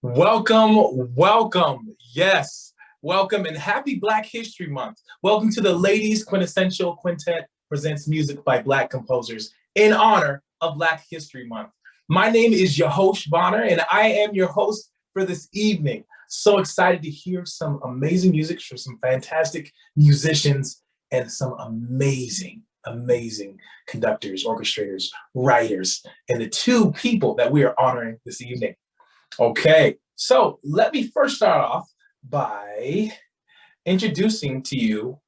Welcome. Yes, welcome and happy Black History Month. Welcome to the Ladies Quintessential Quintet presents music by Black composers in honor of Black History Month. My name is Yahosh Bonner and I am your host for this evening. So excited to hear some amazing music from some fantastic musicians and some amazing conductors, orchestrators, writers, and the two people that we are honoring this evening. Okay, so let me first start off by introducing to you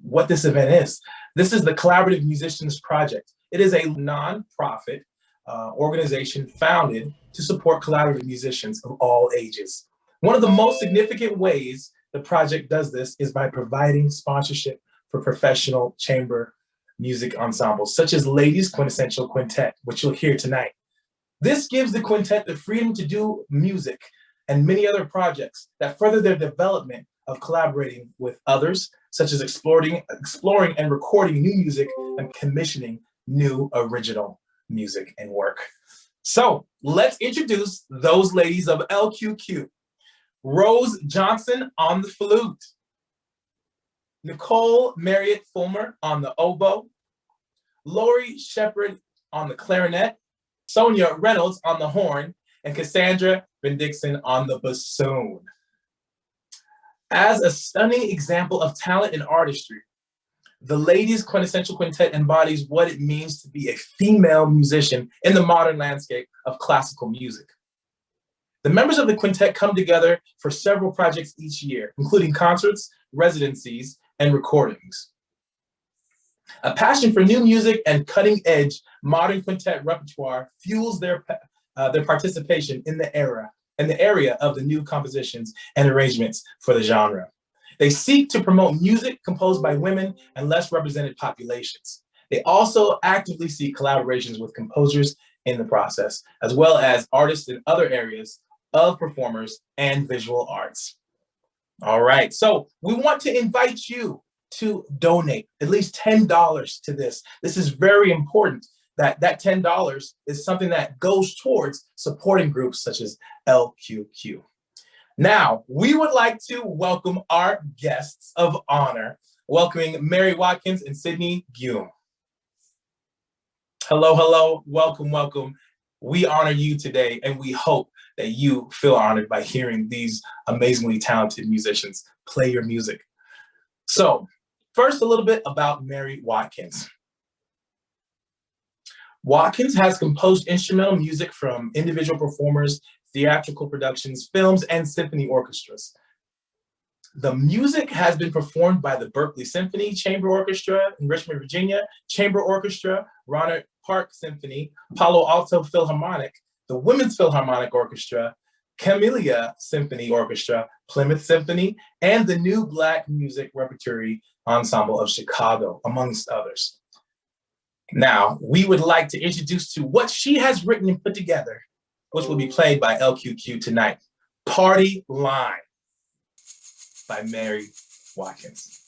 what this event is. This is the Collaborative Musicians Project. It is a nonprofit organization founded to support collaborative musicians of all ages. One of the most significant ways the project does this is by providing sponsorship for professional chamber music ensembles, such as Ladies Quintessential Quintet, which you'll hear tonight. This gives the quintet the freedom to do music and many other projects that further their development of collaborating with others, such as exploring and recording new music and commissioning new original music and work. So let's introduce those ladies of LQQ. Rose Johnson on the flute, Nicole Marriott-Fullmer on the oboe, Lori Shepard on the clarinet, Sonja Reynolds on the horn, and Cassandra Bendixson on the bassoon. As a stunning example of talent and artistry, the Ladies Quintessential Quintet embodies what it means to be a female musician in the modern landscape of classical music. The members of the quintet come together for several projects each year, including concerts, residencies, and recordings. A passion for new music and cutting-edge modern quintet repertoire fuels their participation in the area of the new compositions and arrangements for the genre. They seek to promote music composed by women and less represented populations. They also actively seek collaborations with composers in the process, as well as artists in other areas of performers and visual arts. All right, so we want to invite you to donate at least $10 to this. This is very important that $10 is something that goes towards supporting groups such as LQQ. Now, we would like to welcome our guests of honor, welcoming Mary Watkins and Sydney Guillaume. Hello, welcome. We honor you today, and we hope that you feel honored by hearing these amazingly talented musicians play your music. So, first, a little bit about Mary Watkins. Watkins has composed instrumental music from individual performers, theatrical productions, films, and symphony orchestras. The music has been performed by the Berkeley Symphony Chamber Orchestra in Richmond, Virginia, Chamber Orchestra, Rohnert Park Symphony, Palo Alto Philharmonic, the Women's Philharmonic Orchestra, Camellia Symphony Orchestra, Plymouth Symphony, and the New Black Music Repertory Ensemble of Chicago, amongst others. Now, we would like to introduce to what she has written and put together, which will be played by LQQ tonight, Party Line by Mary Watkins.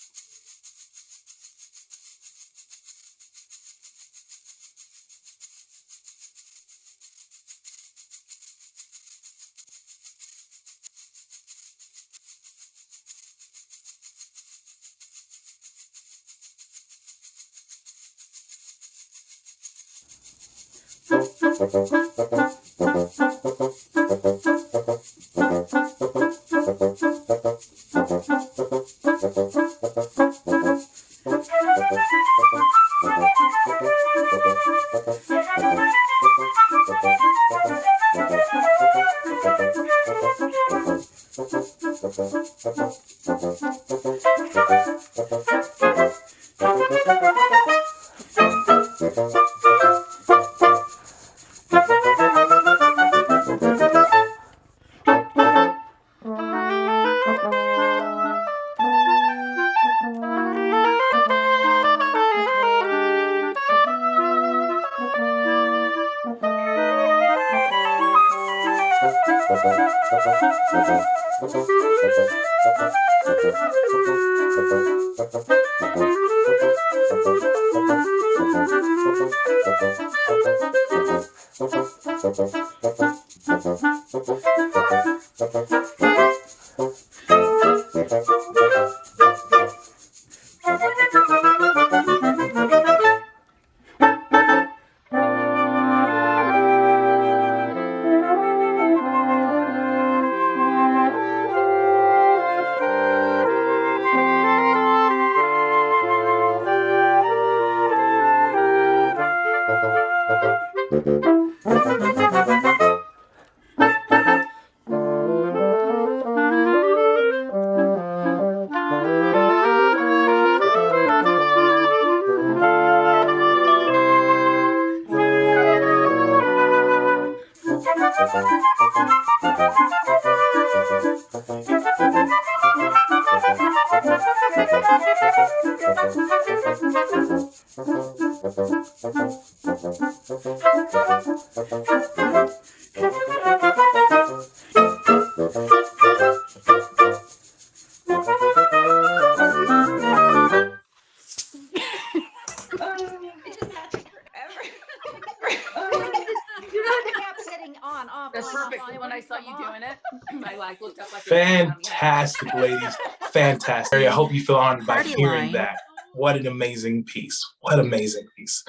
That's perfect. When I saw you doing it, I looked up like fantastic, ladies. Fantastic. I hope you feel honored by hearing Line. that. What an amazing piece. What an amazing piece.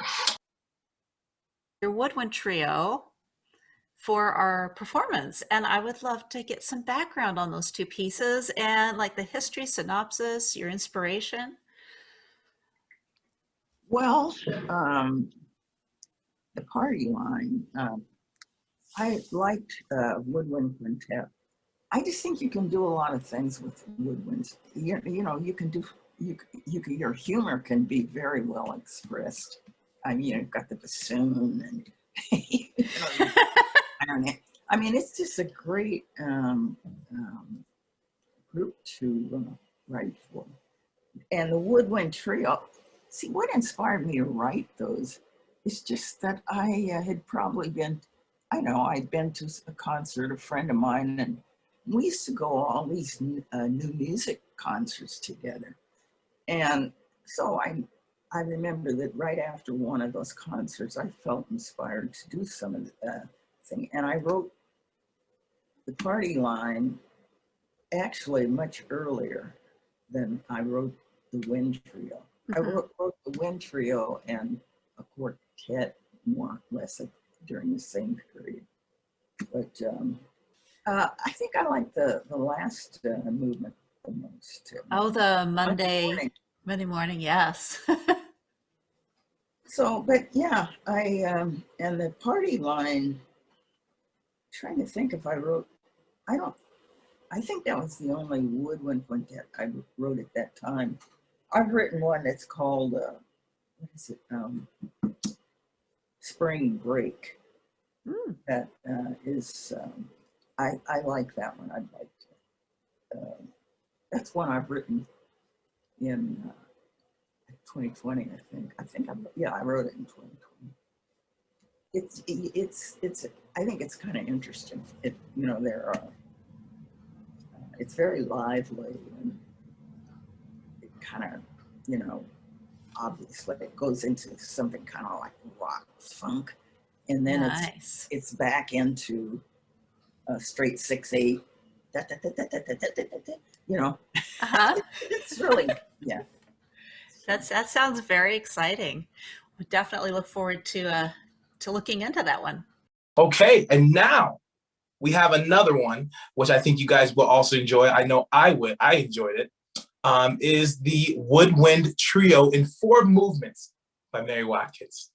Your Woodwind Trio for our performance. And I would love to get some background on those two pieces and like the history, synopsis, your inspiration. Well, the party line, I liked Woodwind Quintet. I just think you can do a lot of things with woodwinds. You know, you can, your humor can be very well expressed. I mean, you've got the bassoon and, I mean, it's just a great group to write for. And the Woodwind Trio, see, what inspired me to write those is just that I had probably been, I'd been to a concert, a friend of mine, and we used to go all these new music concerts together. And so I remember that right after one of those concerts, I felt inspired to do some of the thing. And I wrote the party line actually much earlier than I wrote the Wind Trio. I wrote the Wind Trio and a quartet more or less during the same period. But I think I like the last movement the most. Oh, the Monday morning, yes. So, but yeah, and the party line, trying to think if I wrote, I think that was the only Woodwind Quintet I wrote at that time. I've written one that's called, what is it? Spring Break. That is, I like that one. I'd like to. That's one I've written in 2020, I think. I wrote it in 2020. It's. I think it's kind of interesting. There are. It's very lively and it kind of, obviously it goes into something kind of like rock funk, and then it's back into a straight 6/8. It's really, yeah. That sounds very exciting. We definitely look forward to looking into that one. Okay, and now we have another one, which I think you guys will also enjoy. I know I would. I enjoyed it. Is the Woodwind Trio in 4 movements by Mary Watkins.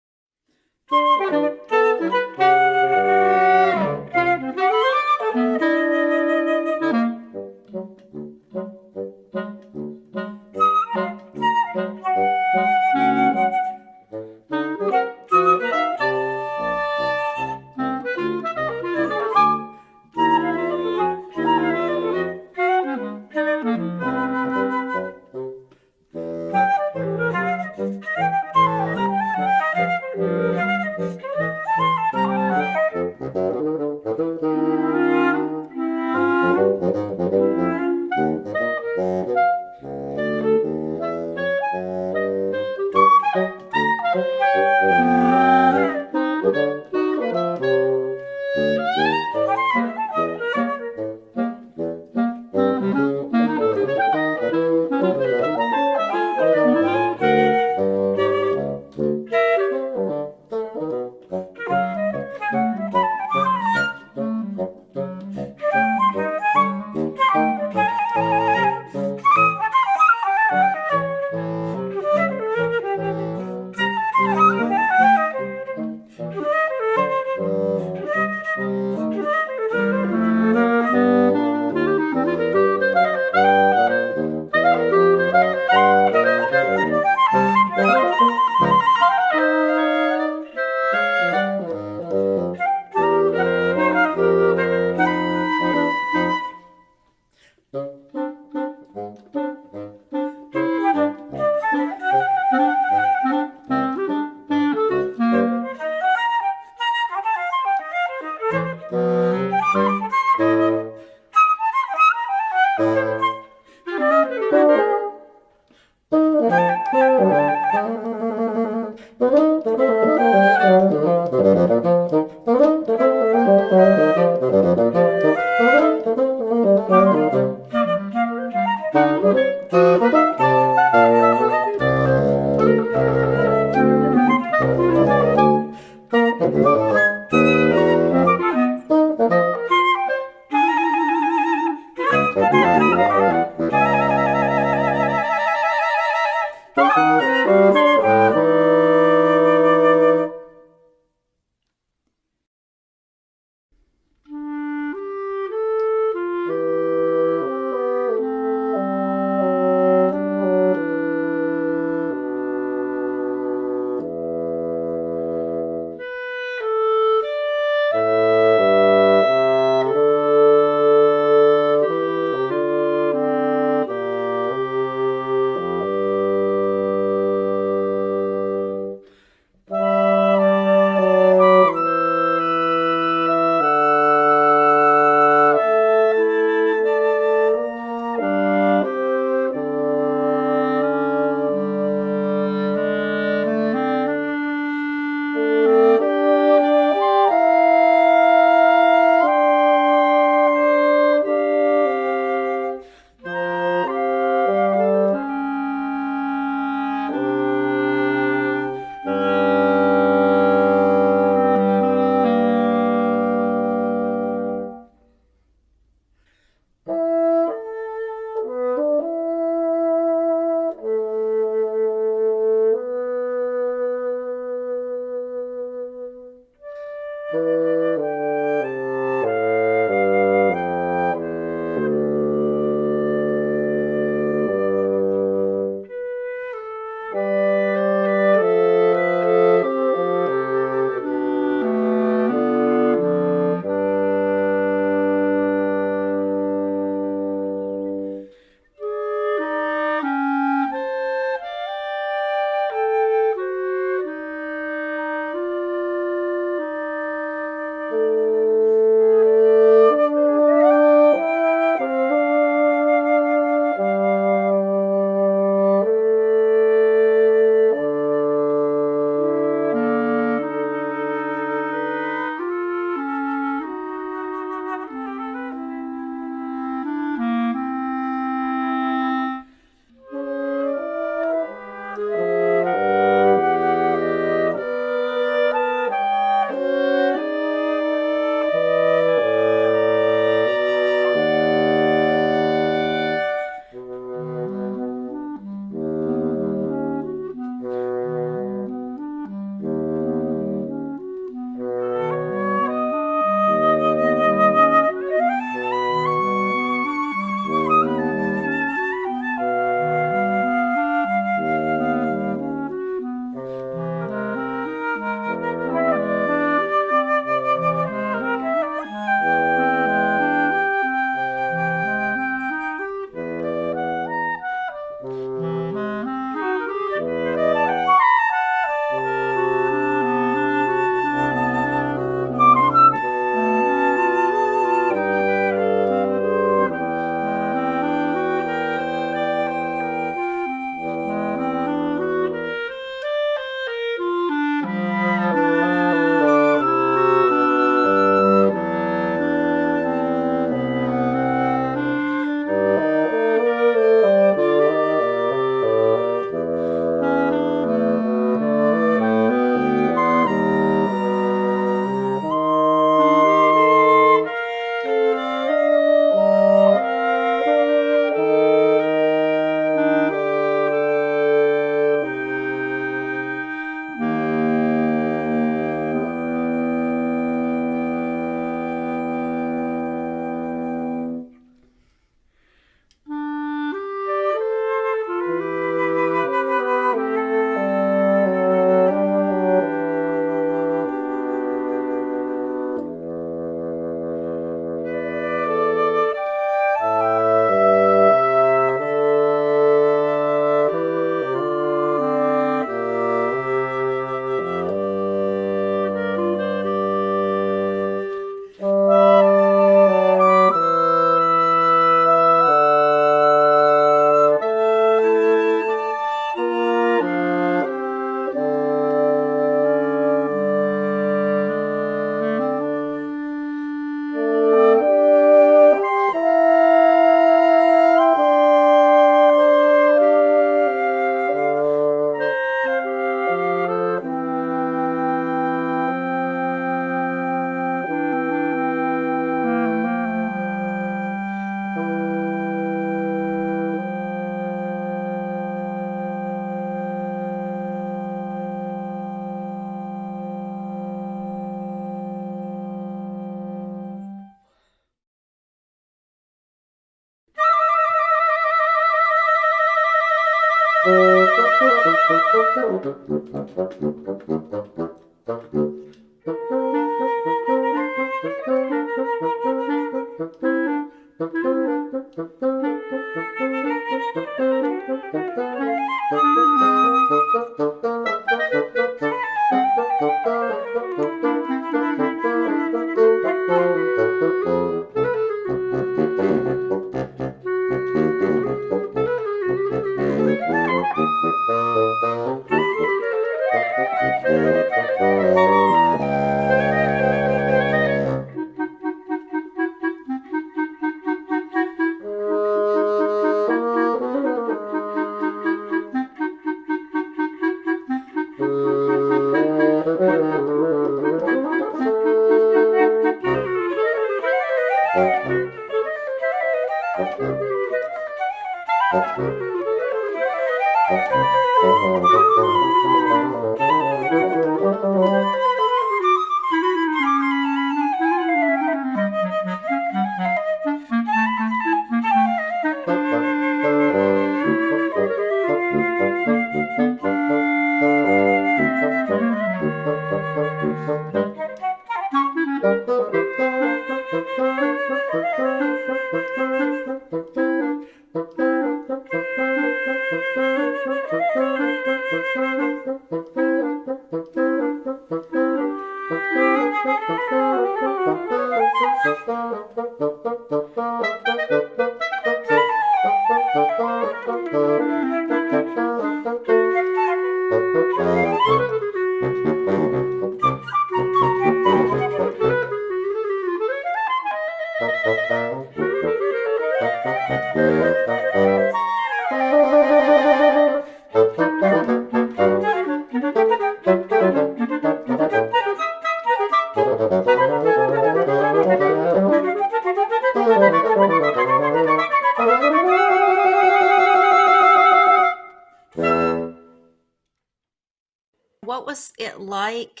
What was it like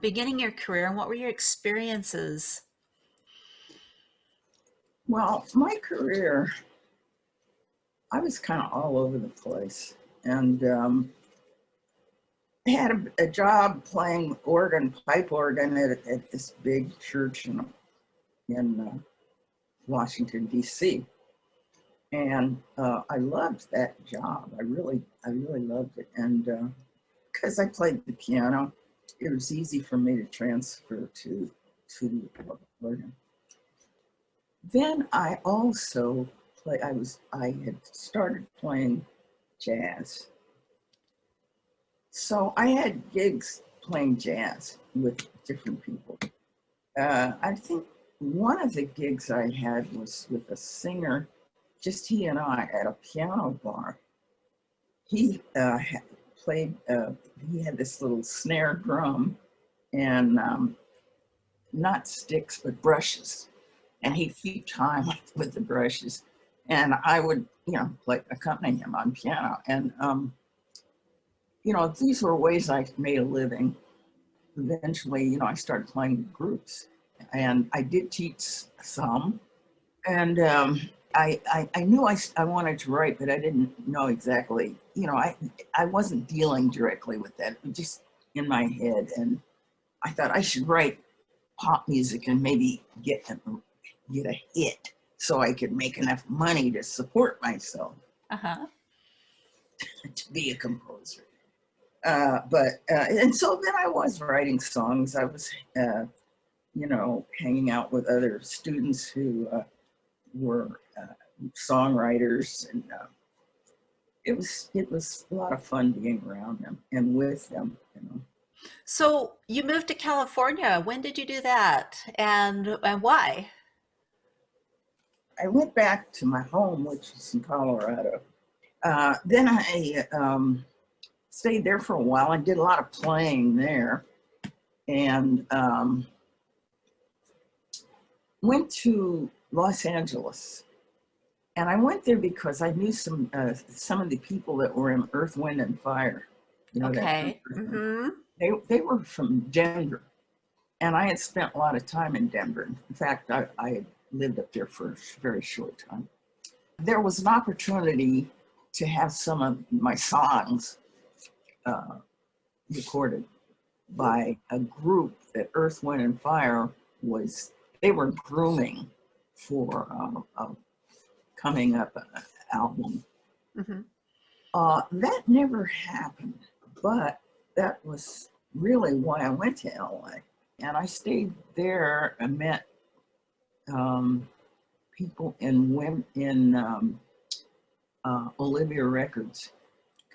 beginning your career, and what were your experiences? Well, my career, I was kind of all over the place. And I had a job playing organ, pipe organ at this big church in Washington, D.C. And I loved that job. I really loved it. And because I played the piano, it was easy for me to transfer to organ. Then I also I had started playing jazz. So I had gigs playing jazz with different people. I think one of the gigs I had was with a singer, just he and I, at a piano bar. He played, he had this little snare drum and not sticks, but brushes. And he'd keep time with the brushes. And I would, accompany him on piano. And, these were ways I made a living. Eventually, I started playing in groups. And I did teach some. And I knew I wanted to write, but I didn't know exactly, I wasn't dealing directly with that, just in my head. And I thought I should write pop music and maybe get a hit so I could make enough money to support myself to be a composer. And so then I was writing songs. I was, hanging out with other students who were songwriters, and it was a lot of fun being around them and with them. So you moved to California. When did you do that, and why? I went back to my home, which is in Colorado. Then I stayed there for a while. I did a lot of playing there, and went to Los Angeles. And I went there because I knew some of the people that were in Earth, Wind, and Fire. Okay. They were from Denver, and I had spent a lot of time in Denver. In fact, I had lived up there for a very short time. There was an opportunity to have some of my songs recorded by a group that Earth, Wind and Fire they were grooming for a coming up album. Mm-hmm. That never happened, but that was really why I went to LA. And I stayed there and met people in Olivia Records.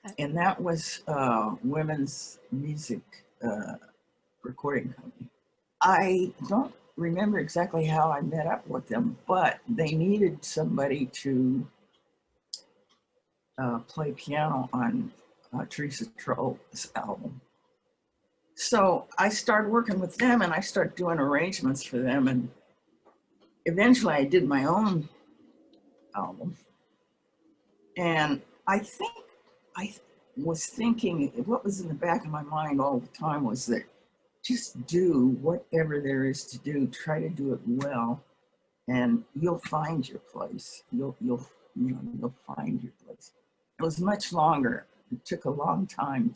Okay. And that was women's music recording company. I don't remember exactly how I met up with them, but they needed somebody to play piano on Teresa Troll's album. So I started working with them and I started doing arrangements for them. And eventually I did my own album. And I think I was thinking, what was in the back of my mind all the time was that just do whatever there is to do, try to do it well, and you'll find your place. You'll find your place. It was much longer. It took a long time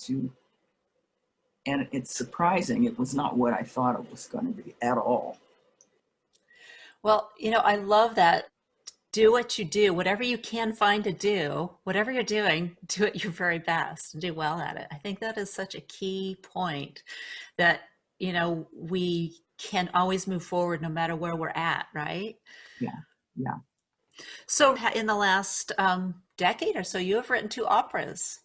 and it's surprising. It was not what I thought it was going to be at all. Well, I love that. Do what you do, whatever you can find to do, whatever you're doing, do it your very best and do well at it. I think that is such a key point that, we can always move forward no matter where we're at, right? Yeah. So in the last decade or so, you have written 2 operas.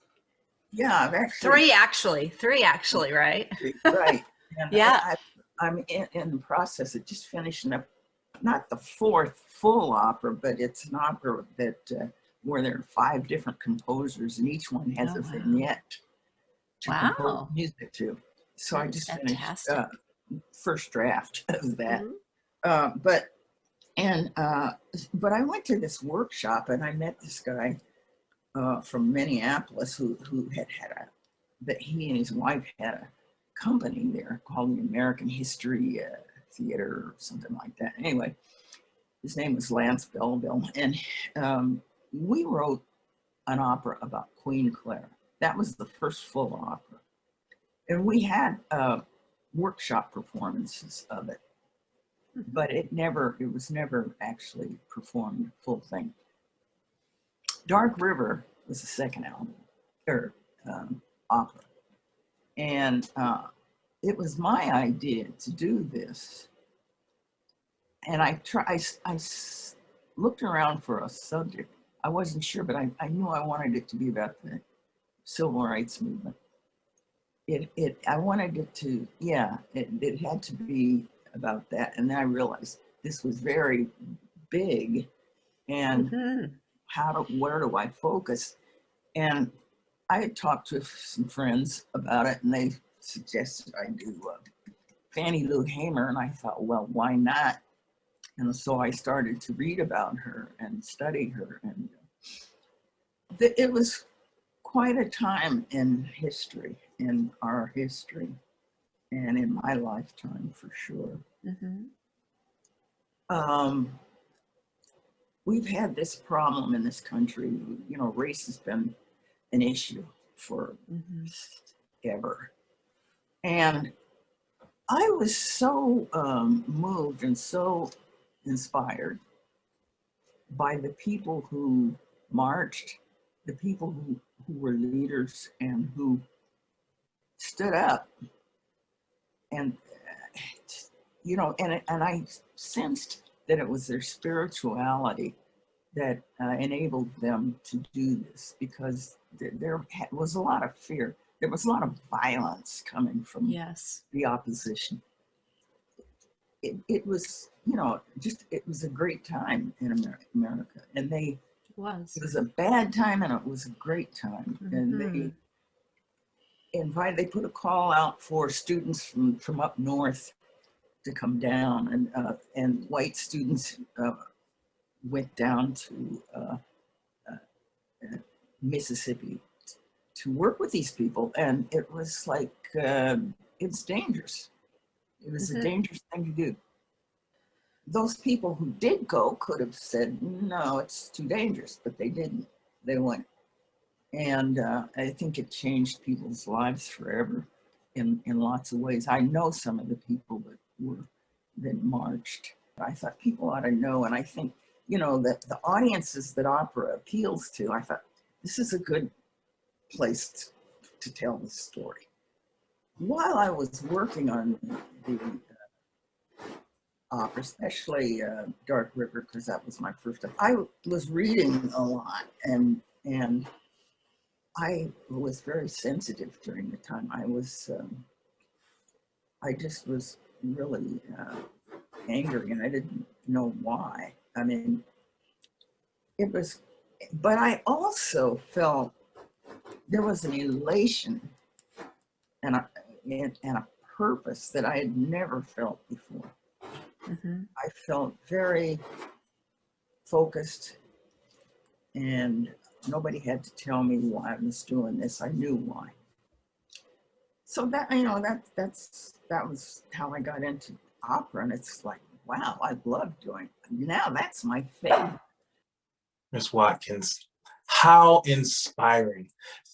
Yeah, I've actually. 3 actually, right? Right. And yeah. I'm in the process of just finishing up, not the 4th full opera, but it's an opera that where there are 5 different composers and each one has a vignette to compose music to. So I just finished first draft of that. Mm-hmm. But I went to this workshop and I met this guy from Minneapolis who that he and his wife had a company there called the American History Theater or something like that. Anyway, his name was Lance Belleville, and we wrote an opera about Queen Clare. That was the first full opera, and we had workshop performances of it, but it was never actually performed full thing. Dark River was the second album or opera, and it was my idea to do this. And I looked around for a subject. I wasn't sure, but I knew I wanted it to be about the civil rights movement. I wanted it to, it had to be about that. And then I realized this was very big, and where do I focus? And I had talked to some friends about it, and they suggested I do Fanny Lou Hamer, and I thought, well, why not? And so I started to read about her and study her, and it was quite a time in history, in our history, and in my lifetime for sure. We've had this problem in this country. Race has been an issue for ever. And I was so moved and so inspired by the people who marched, the people who were leaders and who stood up. And, and I sensed that it was their spirituality that enabled them to do this, because there was a lot of fear. There was a lot of violence coming from the opposition. It was, it was a great time in America. And it was a bad time and it was a great time. And they put a call out for students from up north to come down, and white students went down to Mississippi to work with these people, and it was like it's dangerous. It was a dangerous thing to do. Those people who did go could have said, no, it's too dangerous, but they didn't. They went. And I think it changed people's lives forever in lots of ways. I know some of the people that marched. I thought people ought to know, and I think, you know, that the audiences that opera appeals to, I thought this is a good place to tell the story. While I was working on the opera, especially Dark River, because that was my first time, I was reading a lot, and I was very sensitive during the time. I just was really angry, and I didn't know why. I mean, it was, but I also felt there was an elation and a purpose that I had never felt before. Mm-hmm. I felt very focused, and nobody had to tell me why I was doing this. I knew why. So that, you know, that was how I got into opera, and it's like, wow, I love doing it. Now that's my favorite. Ms. Watkins, how inspiring.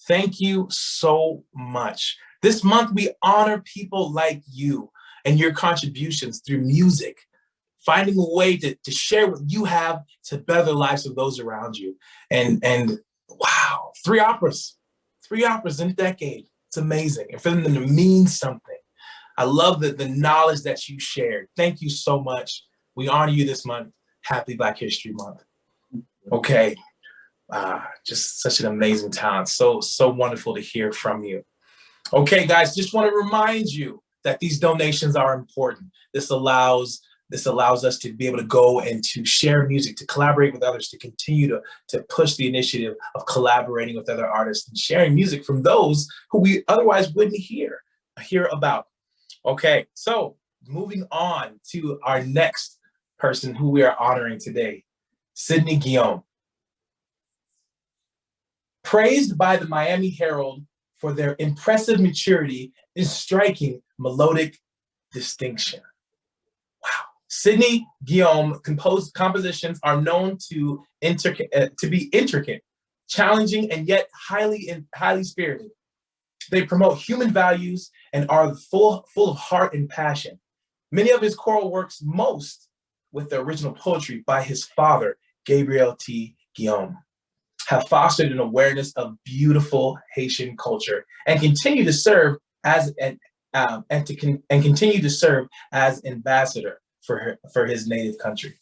Thank you so much. This month, we honor people like you and your contributions through music, finding a way to share what you have to better the lives of those around you. And wow, 3 operas in a decade. It's amazing. And for them to mean something. I love the knowledge that you shared. Thank you so much. We honor you this month. Happy Black History Month. Okay. Just such an amazing talent. So wonderful to hear from you. Okay, guys, just want to remind you that these donations are important. This allows us to be able to go and to share music, to collaborate with others, to continue to push the initiative of collaborating with other artists and sharing music from those who we otherwise wouldn't hear about. Okay, so moving on to our next person who we are honoring today, Sydney Guillaume. Praised by the Miami Herald for their impressive maturity and striking melodic distinction. Wow. Sydney Guillaume compositions are known to be intricate, challenging, and yet highly spirited. They promote human values and are full of heart and passion. Many of his choral works, most with the original poetry by his father, Gabriel T. Guillaume, have fostered an awareness of beautiful Haitian culture and continue to serve as ambassador for his native country.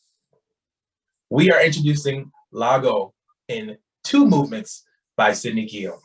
We are introducing Lago in 2 movements by Sydney Guillaume.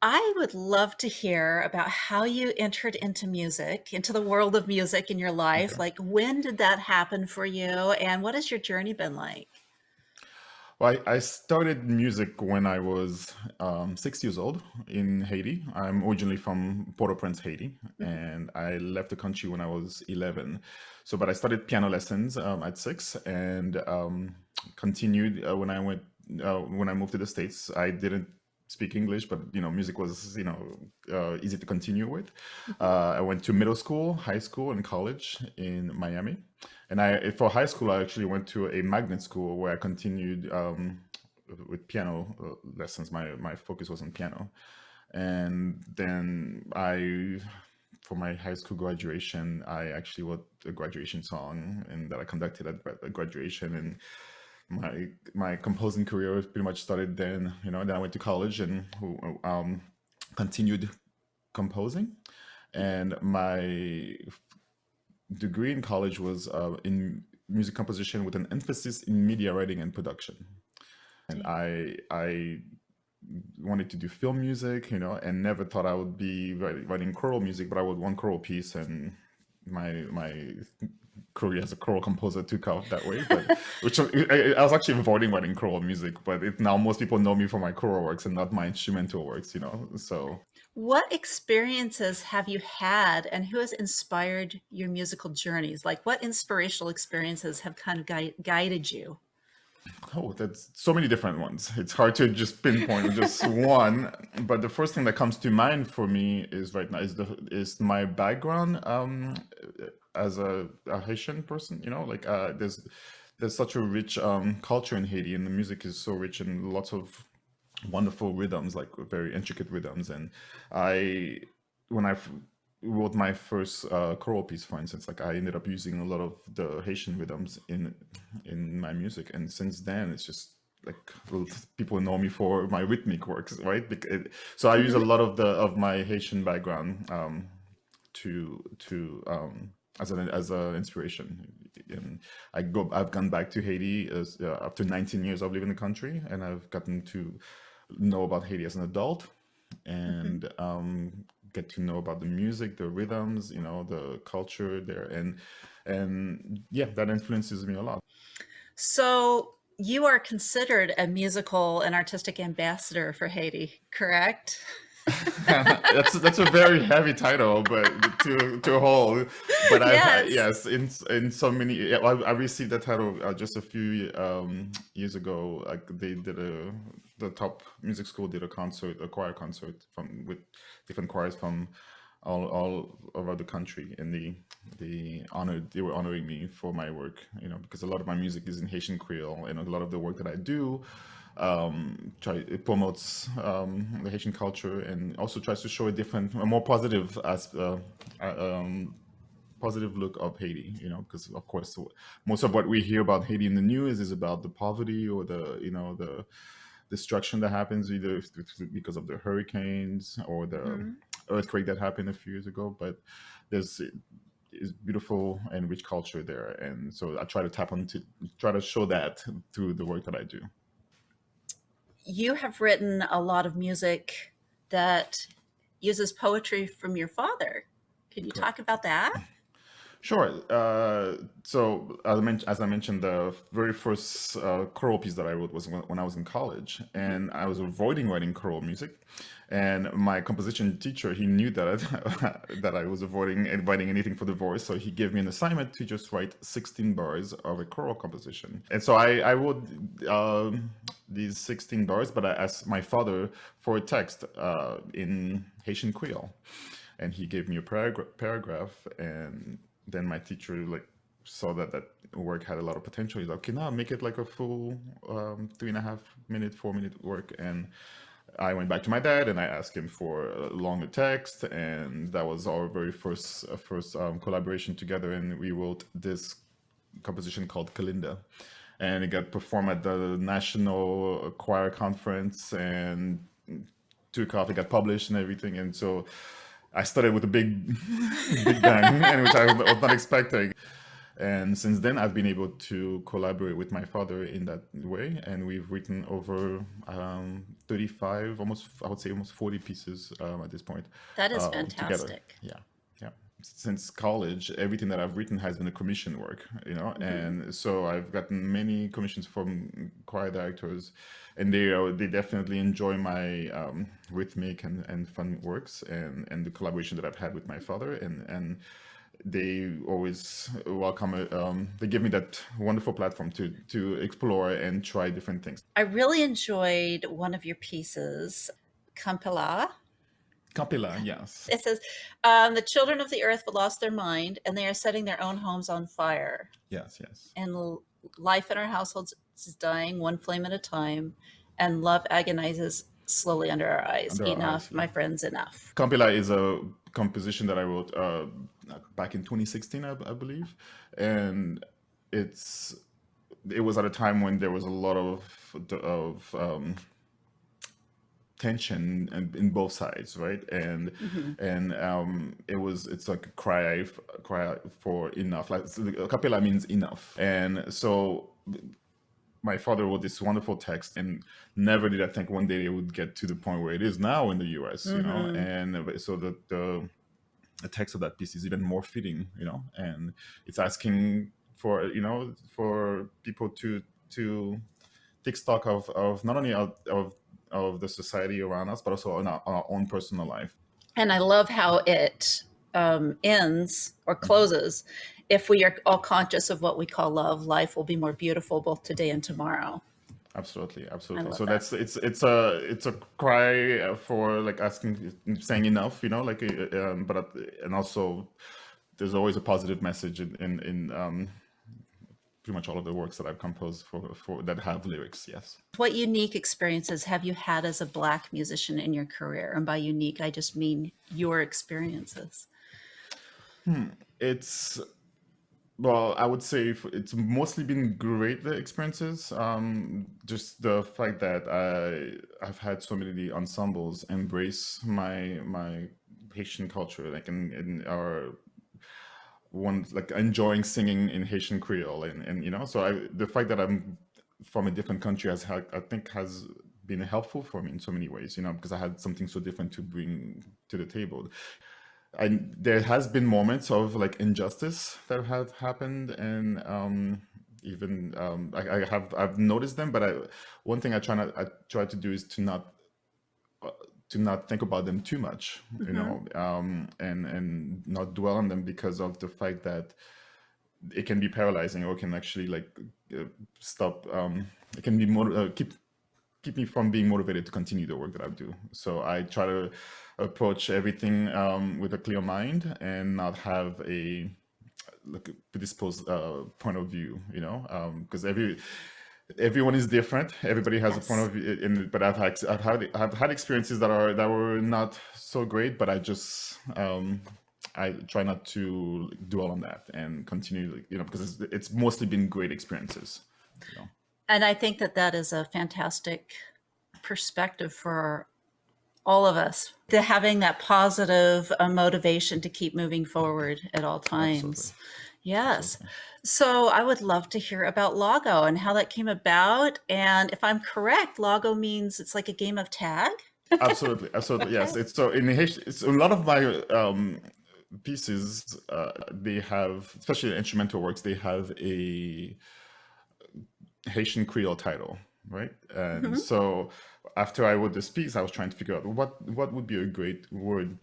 I would love to hear about how you entered into music, into the world of music in your life. Okay. Like, when did that happen for you? And what has your journey been like? Well, I started music when I was 6 years old in Haiti. I'm originally from Port-au-Prince, Haiti, and I left the country when I was 11. So, but I started piano lessons at 6 and continued when I moved to the States. I didn't speak English, but music was easy to continue with. I went to middle school, high school, and college in Miami. And for high school, I actually went to a magnet school where I continued with piano lessons. My focus was on piano. And then for my high school graduation, I actually wrote a graduation song and that I conducted at graduation. And my composing career pretty much started then. Then I went to college and continued composing. And my degree in college was in music composition with an emphasis in media writing and production. And I wanted to do film music, and never thought I would be writing choral music, but I would one choral piece, and my career as a choral composer took off that way. But I was actually avoiding writing choral music, but now most people know me for my choral works and not my instrumental works, So What experiences have you had and who has inspired your musical journeys? Like, what inspirational experiences have kind of guided you? Oh, that's so many different ones. It's hard to just pinpoint just one. But the first thing that comes to mind for me is right now is my background as a Haitian person. There's such a rich culture in Haiti, and the music is so rich and lots of wonderful rhythms, like very intricate rhythms. And when I wrote my first choral piece, for instance, like I ended up using a lot of the Haitian rhythms in my music, and since then it's just like people know me for my rhythmic works, right? So I use a lot of my Haitian background as an inspiration. And I've gone back to Haiti after 19 years of living in the country, and I've gotten to know about Haiti as an adult, and get to know about the music, the rhythms, the culture there, and yeah, that influences me a lot. So you are considered a musical and artistic ambassador for Haiti, correct? That's a very heavy title, but to hold. But Yes. in so many. Yeah, I received that title just a few years ago. Like the top music school did a choir concert with different choirs from all over the country, and they were honoring me for my work. Because a lot of my music is in Haitian Creole, and a lot of the work that I do it promotes the Haitian culture, and also tries to show a more positive positive look of Haiti. Because of course most of what we hear about Haiti in the news is about the poverty or the destruction that happens either because of the hurricanes or the earthquake that happened a few years ago. But there's is beautiful and rich culture there, and so I try to show that through the work that I do. You have written a lot of music that uses poetry from your father. Can you talk about that? Sure. So as I mentioned, the very first choral piece that I wrote was when I was in college, and I was avoiding writing choral music. And my composition teacher, he knew that that I was avoiding writing anything for the voice, so he gave me an assignment to just write 16 bars of a choral composition. And so I wrote these 16 bars, but I asked my father for a text in Haitian Creole, and he gave me a paragraph, and then my teacher like saw that work had a lot of potential. He's like, okay, now make it like a full 3.5 minute, 4 minute work. And I went back to my dad and I asked him for a longer text, and that was our very first collaboration together. And we wrote this composition called Kalinda, and it got performed at the National Choir Conference and took off. It got published and everything, and so I started with a big bang, and which I was not expecting. And since then, I've been able to collaborate with my father in that way, and we've written over 35, I would say almost 40 pieces at this point. That is Together. fantastic. Yeah. Since college, everything that I've written has been a commission work, and so I've gotten many commissions from choir directors, and they definitely enjoy my rhythmic and fun works, and the collaboration that I've had with my father, and they always welcome they give me that wonderful platform to explore and try different things. I really enjoyed one of your pieces, Campela. Kapila, yes. It says, the children of the earth have lost their mind, and they are setting their own homes on fire. Yes. And life in our households is dying one flame at a time, and love agonizes slowly under our eyes. Enough, my friends, enough. Campila is a composition that I wrote back in 2016, I believe, and it was at a time when there was a lot of tension in both sides, right? And it's like a cry for enough. Like Capella means enough, and so my father wrote this wonderful text, and never did I think one day it would get to the point where it is now in the U.S. And so the text of that piece is even more fitting, and it's asking for for people to take stock of not only of the society around us, but also in our own personal life. And I love how it ends or closes. If we are all conscious of what we call love, life will be more beautiful both today and tomorrow. Absolutely. So that. it's a cry for like saying enough, but and also there's always a positive message in pretty much all of the works that I've composed for that have lyrics. Yes. What unique experiences have you had as a Black musician in your career? And by unique, I just mean your experiences. Well, I would say it's mostly been great experiences. Just the fact that I've had so many ensembles embrace my Haitian culture, like in our one, like enjoying singing in Haitian Creole, and so the fact that I'm from a different country I think has been helpful for me in so many ways, because I had something so different to bring to the table. And there has been moments of like injustice that have happened, and even I've noticed them, but one thing I try to do is to not think about them too much, and not dwell on them, because of the fact that it can be paralyzing, or can actually like stop. It can be keep me from being motivated to continue the work that I do. So I try to approach everything with a clear mind, and not have a predisposed point of view, because everyone is different. Everybody has a point of view, but I've had experiences that were not so great, but I try not to dwell on that and continue, because it's mostly been great experiences. And I think that is a fantastic perspective for all of us, to having that positive motivation to keep moving forward at all times. Absolutely. Yes. Absolutely. So I would love to hear about Lago and how that came about. And if I'm correct, Lago means it's like a game of tag. Absolutely. Okay. Yes. It's so in Haitian. It's a lot of my pieces, they have, especially instrumental works, they have a Haitian Creole title, right? And so after I wrote this piece, I was trying to figure out what would be a great word,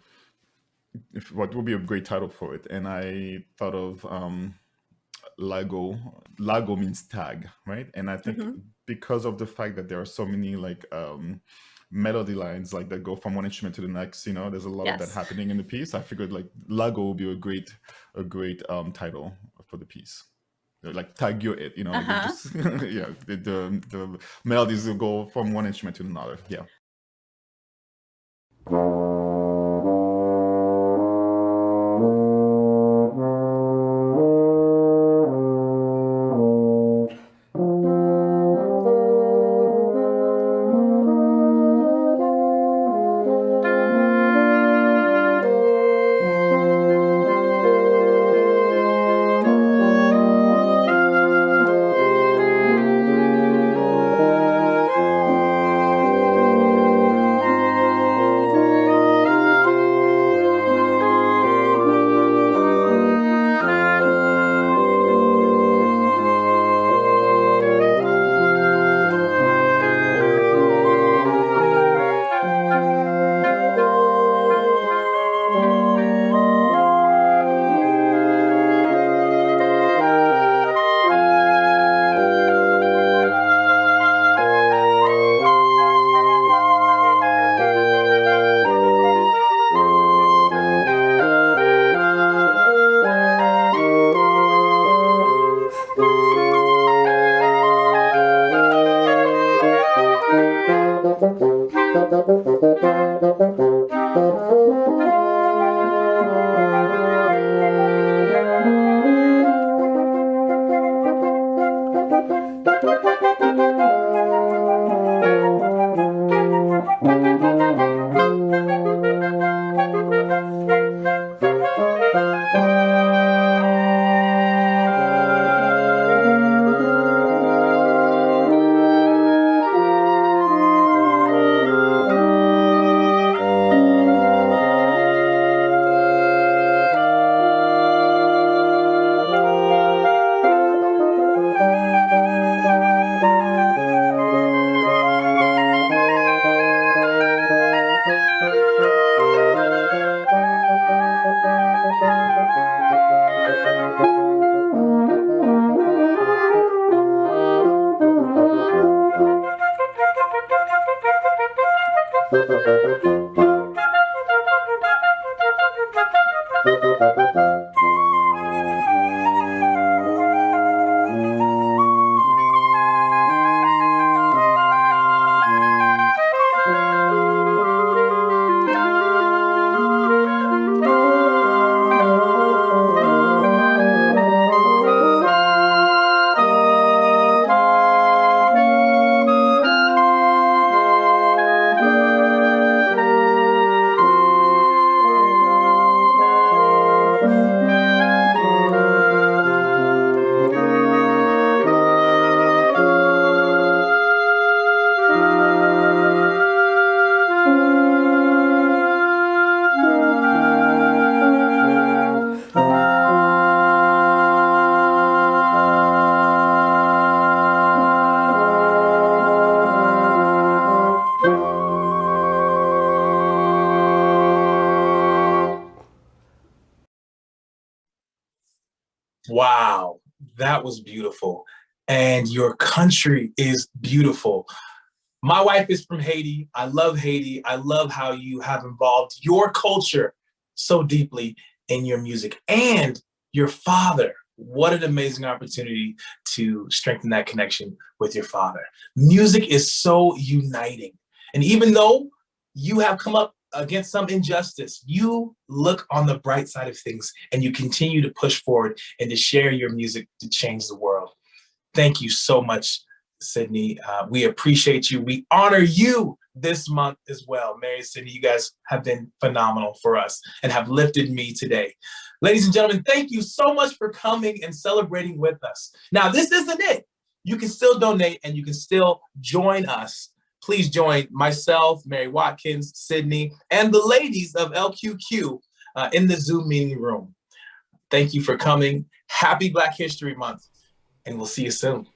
what would be a great title for it. And I thought of Lago. Lago means tag, right? And I think because of the fact that there are so many like melody lines like that go from one instrument to the next, you know, there's a lot of that Yes. happening in the piece. I figured like Lago would be a great title for the piece. Like tag you it, you know, like just yeah, the melodies will go from one instrument to another. Yeah. Wow, that was beautiful. And your country is beautiful. My wife is from Haiti. I love Haiti. I love how you have involved your culture so deeply in your music. And your father, what an amazing opportunity to strengthen that connection with your father. Music is so uniting. And even though you have come up against some injustice, you look on the bright side of things and you continue to push forward and to share your music to change the world. Thank you so much, Sydney. We appreciate you. We honor you this month as well. Mary, Sydney, you guys have been phenomenal for us and have lifted me today. Ladies and gentlemen, thank you so much for coming and celebrating with us. Now, this isn't it. You can still donate and you can still join us. Please join myself, Mary Watkins, Sydney, and the ladies of LQQ in the Zoom meeting room. Thank you for coming. Happy Black History Month, and we'll see you soon.